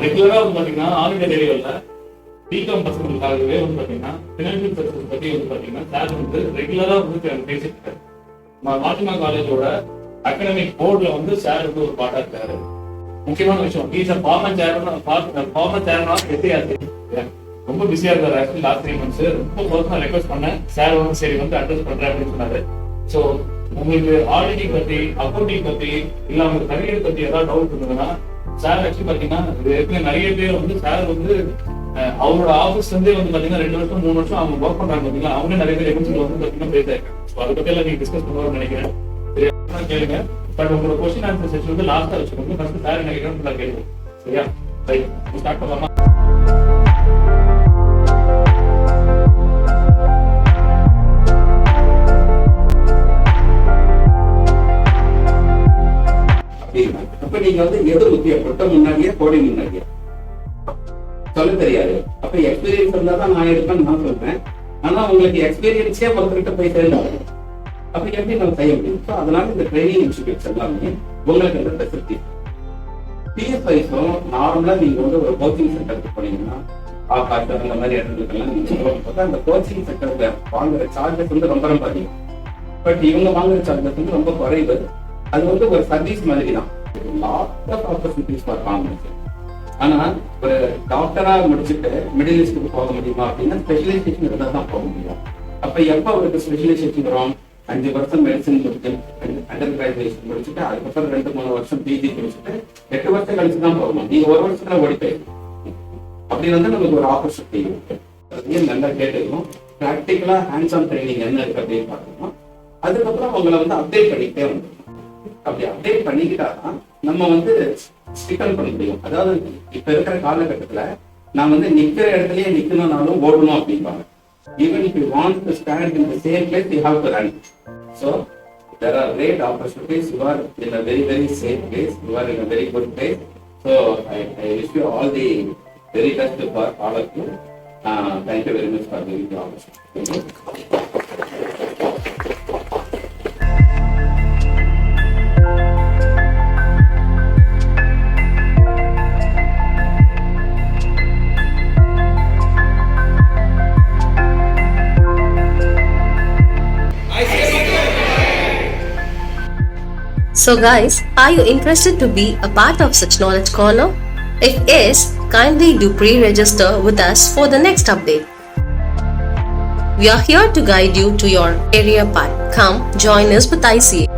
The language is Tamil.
ரெகுலரா வந்து பாத்தீங்கன்னா ஆல் இந்தியா ரேடியோல பிகாம் பசங்களுக்காகவே வந்து பாத்தீங்கன்னா பினான்சியல் சர்வீஸ் பத்தி வந்து பாத்தீங்கன்னா சார் வந்து ரெகுலரா வந்து பேசிட்டு இருக்காரு. மாத்திமா காலேஜோட அகாடமிக் போர்டுல வந்து சார் வந்து ஒரு பாட்டா இருக்காரு. முக்கியமான விஷயம் ஃபார்மர் சேர்னா எத்தியாச்சு ரொம்ப பிஸியா இருக்காரு. ஆக்சுவலி லாஸ்ட் 3 months ரொம்ப பர்சனலா ரெக்வஸ்ட் பண்ணேன். சார் வந்து சரி வந்து அட்ரஸ் பண்றேன் அப்படின்னு சொன்னாரு. ஸோ உங்களுக்கு ஆடிட்டிங் பத்தி, அக்கௌண்டிங் பத்தி, இல்ல உங்களுக்கு கரியர் பத்தி ஏதாவது டவுட் இருந்ததுன்னா சார் ஆக்சுவலி பாத்தீங்கன்னா நிறைய பேர் வந்து சார் வந்து அவரோட ஆபீஸ் வந்து பாத்தீங்கன்னா 2 வருஷம் 3 வருஷம் அவங்க ஒர்க் பண்றாங்க பாத்தீங்களா, அவங்க நிறைய பேர் எக்ஸாம்பிள் வந்து பாத்தீங்கன்னா பேசியிருக்காங்க. ஸோ அதை பத்தி எல்லாம் நீங்க டிஸ்கஸ் பண்ணுவாங்கன்னு நினைக்கிறேன். கேளுங்க. பட் உங்களோட கொஸ்டின் ஆன்சர் செஷன் வந்து லாஸ்டா வச்சுக்கோங்க. ஃபர்ஸ்ட் சார் என்ன கேட்கணும் கேளுங்க. சரியா? ரைட், ஸ்டார்ட் பண்ணலாமா? அப்ப நீங்க வந்து எது முக்கியப்பட்ட முன்னாடியே கோடி முன்னாடியே சொல்ல தெரியாது. அப்ப எக்ஸ்பீரியன்ஸ் இருந்தா தான் நான் எடுப்பேன்னு நான் சொல்றேன். ஆனா உங்களுக்கு எக்ஸ்பீரியன்ஸே ஒருத்தர்கிட்ட போய் சேர்ந்தாரு. அப்ப எப்படி நம்ம செய்ய முடியும்? ஸோ அதனால இந்த ட்ரைனிங் இன்ஸ்டிடியூட்ஸ் எல்லாமே உங்களுக்கு அந்த ஃபெசிலிட்டி. பிஎஸ்ஐஸும் நார்மலா நீங்க வந்து ஒரு கோச்சிங் சென்டருக்கு போனீங்கன்னா ஆகாஷ் அந்த மாதிரி இடங்களுக்கெல்லாம் நீங்க அந்த கோச்சிங் சென்டர்ல வாங்குற சார்ஜஸ் வந்து ரொம்ப ரொம்ப அதிகம். பட் இவங்க வாங்குற சார்ஜஸ் வந்து ரொம்ப குறைவு. அது வந்து ஒரு சர்வீஸ் மாதிரி தான். Lot of opportunities for compensation. ஆனா ஒரு டாக்டரா முடிச்சுட்டு மிடில் ஈஸ்டுக்கு போக முடியுமா அப்படின்னா ஸ்பெஷலைசேஷன் இருந்தால் தான் போக முடியும். அப்ப எப்ப அவருக்கு ஸ்பெஷலைசேஷன் வரும்? 5 வருஷம் மெடிசன் முடிச்சு அண்டர் கிராஜுவேஷன் முடிச்சுட்டு அதுக்கப்புறம் 2-3 வருஷம் பிஜி முடிச்சுட்டு 8 வருஷம் கழிச்சு தான் போகணும். நீங்க 1 வருஷத்துல ஓடி போயிடும். அப்படி வந்து நமக்கு ஒரு ஆப்பர்ச்சுனிட்டி இருக்கு. அதையும் நல்லா கேட்டுக்கணும். ப்ராக்டிக்கலா ஹேண்ட்ஸ் ஆன் ட்ரைனிங் என்ன இருக்கு அப்படின்னு பார்க்கணும். அதுக்கப்புறம் உங்களை வந்து அப்டேட் பண்ணிக்கிட்டே வந்துடும். அப்படி அப்டேட் பண்ணிக்கிட்டாதான் நம்ம வந்து ஸ்டிக்கன் பண்ண முடியும். அதாவது இப்ப இருக்கிற காலகட்டத்துல நான் வந்து நிக்கிற இடத்துலயே நிக்கணும்னாலும் ஓடணும் அப்படிம்பாங்க. Even if you want to stand in the same place, you have to run. So there are great opportunities. You are in a very, very safe place. You are in a very good place. So I wish you all the very best for all of you. Thank you very much for giving the opportunity. So guys, are you interested to be a part of such knowledge corner? If yes, kindly do pre-register with us for the next update. We are here to guide you to your career path. Come join us with ICA.